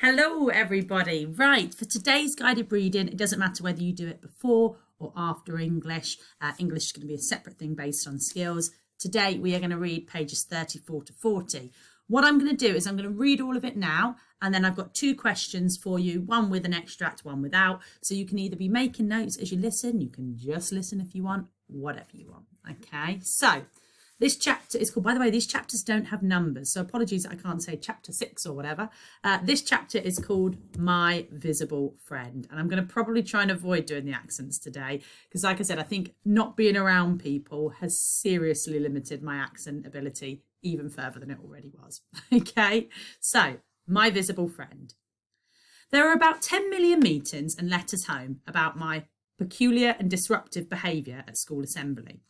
Hello, everybody. Right, for today's guided reading, it doesn't matter whether you do it before or after English. English is going to be a separate thing based on skills. Today, we are going to read pages 34 to 40. What I'm going to do is I'm going to read all of it now, and then I've got two questions for you, one with an extract, one without. So you can either be making notes as you listen, you can just listen if you want, whatever you want. Okay, so this chapter is called, by the way, these chapters don't have numbers, so apologies I can't say chapter 6 or whatever. This chapter is called My Visible Friend, and I'm going to probably try and avoid doing the accents today because, like I said, I think not being around people has seriously limited my accent ability even further than it already was. Okay, so My Visible Friend. There are about 10 million meetings and letters home about my peculiar and disruptive behaviour at school assembly.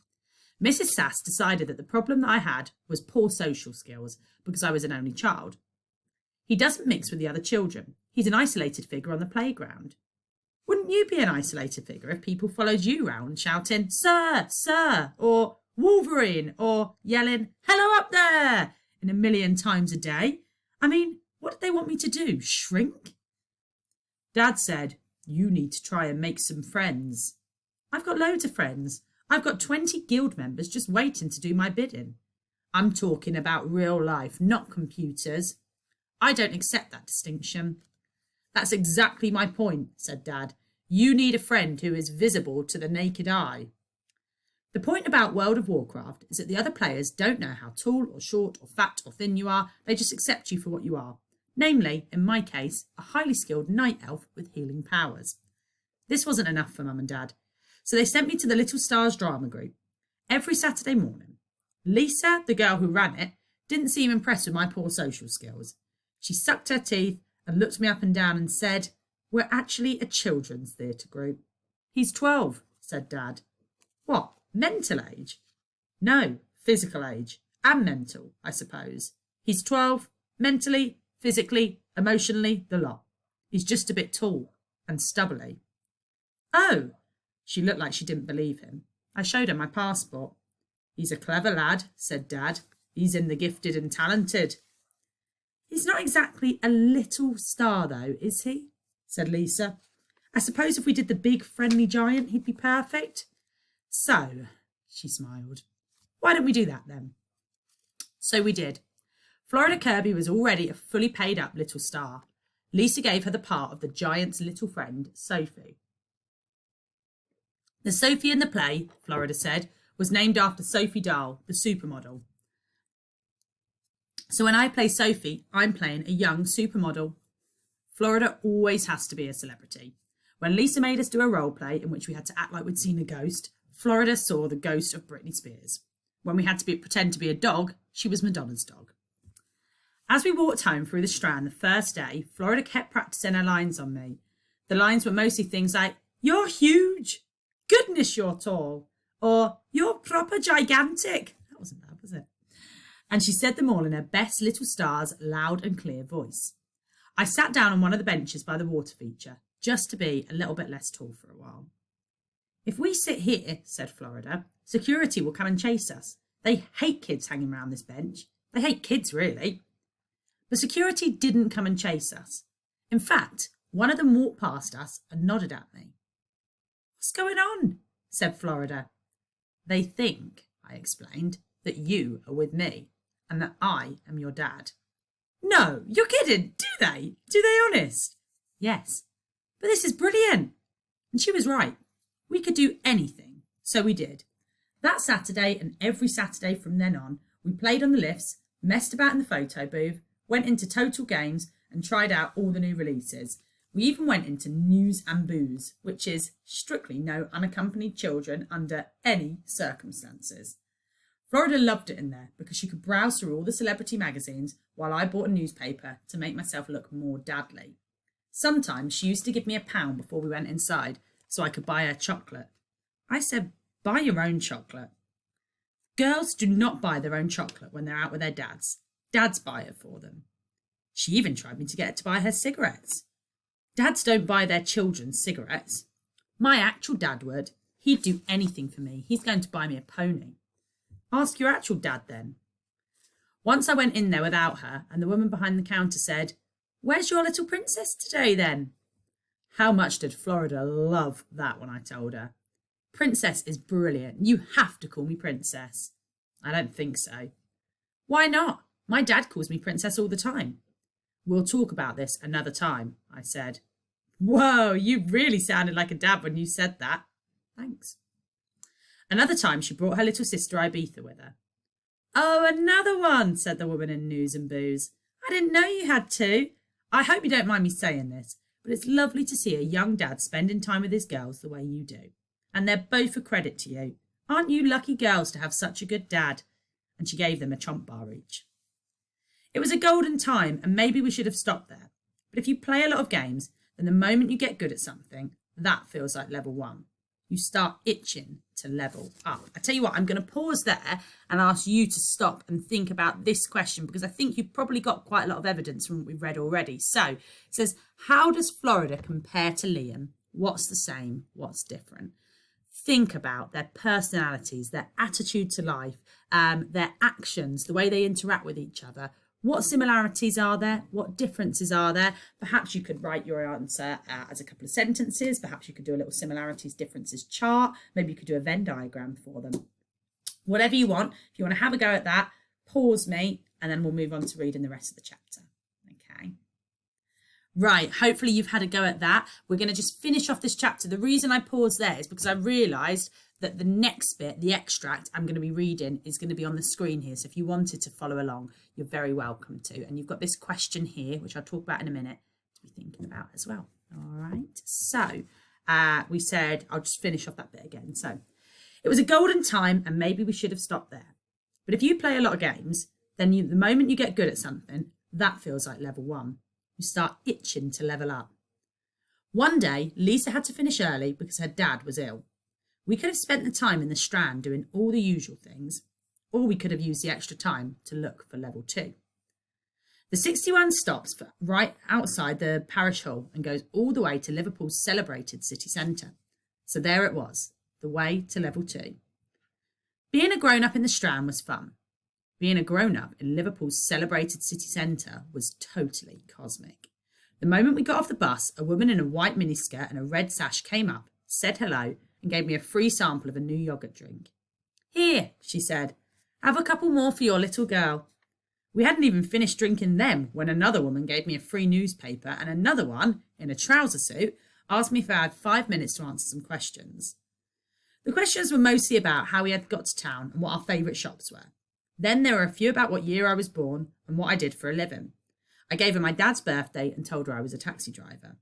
Mrs. Sass decided that the problem that I had was poor social skills because I was an only child. He doesn't mix with the other children. He's an isolated figure on the playground. Wouldn't you be an isolated figure if people followed you round shouting, "Sir, sir," or "Wolverine," or yelling, "Hello up there," in a million times a day? I mean, what did they want me to do? Shrink? Dad said, "You need to try and make some friends." I've got loads of friends. I've got 20 guild members just waiting to do my bidding. I'm talking about real life, not computers. I don't accept that distinction. That's exactly my point, said Dad. You need a friend who is visible to the naked eye. The point about World of Warcraft is that the other players don't know how tall or short or fat or thin you are. They just accept you for what you are. Namely, in my case, a highly skilled night elf with healing powers. This wasn't enough for Mum and Dad. So they sent me to the Little Stars drama group every Saturday morning. Lisa, the girl who ran it, didn't seem impressed with my poor social skills. She sucked her teeth and looked me up and down and said, "We're actually a children's theatre group." "He's 12, said Dad. "What, mental age?" "No, physical age. And mental, I suppose. He's 12, mentally, physically, emotionally, the lot. He's just a bit tall and stubbly." "Oh." She looked like she didn't believe him. I showed her my passport. "He's a clever lad," said Dad. "He's in the gifted and talented." "He's not exactly a little star, though, is he?" said Lisa. "I suppose if we did the big friendly giant, he'd be perfect." "So," she smiled, "why don't we do that then?" So we did. Florida Kirby was already a fully paid up little star. Lisa gave her the part of the giant's little friend, Sophie. The Sophie in the play, Florida said, was named after Sophie Dahl, the supermodel. So when I play Sophie, I'm playing a young supermodel. Florida always has to be a celebrity. When Lisa made us do a role play in which we had to act like we'd seen a ghost, Florida saw the ghost of Britney Spears. When we had to pretend to be a dog, she was Madonna's dog. As we walked home through the Strand the first day, Florida kept practicing her lines on me. The lines were mostly things like, "You're huge," "Goodness, you're tall," or "You're proper gigantic." That wasn't bad, was it? And she said them all in her best little star's loud and clear voice. I sat down on one of the benches by the water feature, just to be a little bit less tall for a while. "If we sit here," said Florida, "security will come and chase us. They hate kids hanging around this bench. They hate kids, really." But security didn't come and chase us. In fact, one of them walked past us and nodded at me. "What's going on?" said Florida. "They think," I explained, "that you are with me and that I am your dad." "No, you're kidding. Do they? Do they honest?" "Yes, but this is brilliant." And she was right. We could do anything. So we did. That Saturday and every Saturday from then on, we played on the lifts, messed about in the photo booth, went into Total Games and tried out all the new releases. We even went into News and Booze, which is strictly no unaccompanied children under any circumstances. Florida loved it in there because she could browse through all the celebrity magazines while I bought a newspaper to make myself look more dadly. Sometimes she used to give me £1 before we went inside so I could buy her chocolate. I said, "Buy your own chocolate." Girls do not buy their own chocolate when they're out with their dads. Dads buy it for them. She even tried me to get her to buy her cigarettes. Dads don't buy their children cigarettes. My actual dad would. He'd do anything for me. He's going to buy me a pony. Ask your actual dad then. Once I went in there without her, and the woman behind the counter said, Where's your little princess today then? How much did Florida love that when I told her? Princess is brilliant. You have to call me Princess. I don't think so. Why not? My dad calls me Princess all the time. We'll talk about this another time, I said. Whoa, you really sounded like a dad when you said that. Thanks. Another time she brought her little sister Ibiza with her. Oh, another one, said the woman in News and Booze. I didn't know you had two. I hope you don't mind me saying this, but it's lovely to see a young dad spending time with his girls the way you do. And they're both a credit to you. Aren't you lucky girls to have such a good dad? And she gave them a chomp bar each. It was a golden time, and maybe we should have stopped there. But if you play a lot of games, then the moment you get good at something, that feels like level 1. You start itching to level up. I tell you what, I'm going to pause there and ask you to stop and think about this question, because I think you've probably got quite a lot of evidence from what we've read already. So it says, how does Florida compare to Liam? What's the same? What's different? Think about their personalities, their attitude to life, their actions, the way they interact with each other. What similarities are there? What differences are there? Perhaps you could write your answer as a couple of sentences. Perhaps you could do a little similarities, differences chart. Maybe you could do a Venn diagram for them. Whatever you want. If you want to have a go at that, pause me, and then we'll move on to reading the rest of the chapter. Okay. Right, hopefully you've had a go at that. We're going to just finish off this chapter. The reason I paused there is because I realised that the next bit, the extract I'm going to be reading, is going to be on the screen here. So if you wanted to follow along, you're very welcome to. And you've got this question here, which I'll talk about in a minute, to be thinking about as well. All right. So we said, I'll just finish off that bit again. So it was a golden time, and maybe we should have stopped there. But if you play a lot of games, then the moment you get good at something, that feels like level 1. You start itching to level up. One day, Lisa had to finish early because her dad was ill. We could have spent the time in the Strand doing all the usual things, or we could have used the extra time to look for level 2. The 61 stops right outside the parish hall and goes all the way to Liverpool's celebrated city centre. So there it was, the way to level 2. Being a grown-up in the Strand was fun. Being a grown-up in Liverpool's celebrated city centre was totally cosmic. The moment we got off the bus, a woman in a white miniskirt and a red sash came up, said hello, and gave me a free sample of a new yoghurt drink. Here, she said, have a couple more for your little girl. We hadn't even finished drinking them when another woman gave me a free newspaper, and another one, in a trouser suit, asked me if I had 5 minutes to answer some questions. The questions were mostly about how we had got to town and what our favourite shops were. Then there were a few about what year I was born and what I did for a living. I gave her my dad's birthday and told her I was a taxi driver.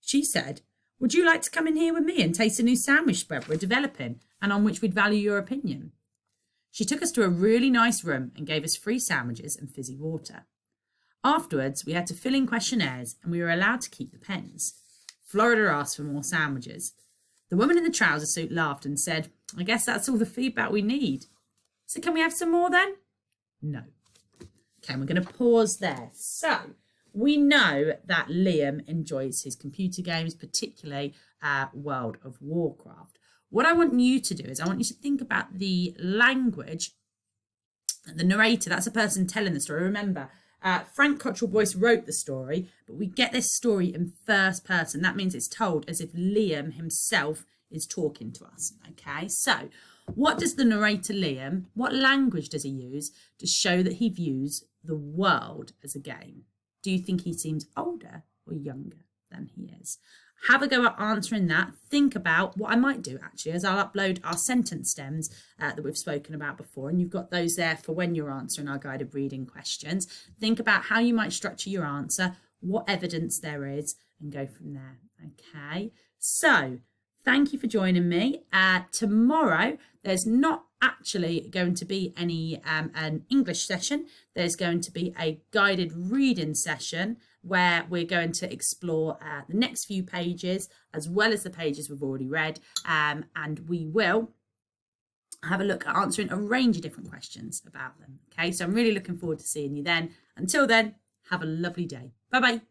She said, would you like to come in here with me and taste a new sandwich spread we're developing and on which we'd value your opinion? She took us to a really nice room and gave us free sandwiches and fizzy water. Afterwards, we had to fill in questionnaires and we were allowed to keep the pens. Florida asked for more sandwiches. The woman in the trouser suit laughed and said, I guess that's all the feedback we need. So can we have some more then? No. Okay, we're going to pause there. So we know that Liam enjoys his computer games, particularly World of Warcraft. What I want you to do is I want you to think about the language. The narrator, that's a person telling the story. Remember, Frank Cottrell Boyce wrote the story, but we get this story in first person. That means it's told as if Liam himself is talking to us. Okay, so what does the narrator Liam, what language does he use to show that he views the world as a game? Do you think he seems older or younger than he is? Have a go at answering that. Think about what I might do actually as I'll upload our sentence stems that we've spoken about before, and you've got those there for when you're answering our guided reading questions. Think about how you might structure your answer, what evidence there is, and go from there. Okay, so thank you for joining me. Tomorrow, there's not actually going to be any an English session. There's going to be a guided reading session where we're going to explore the next few pages as well as the pages we've already read. And we will have a look at answering a range of different questions about them. Okay, so I'm really looking forward to seeing you then. Until then, have a lovely day. Bye-bye.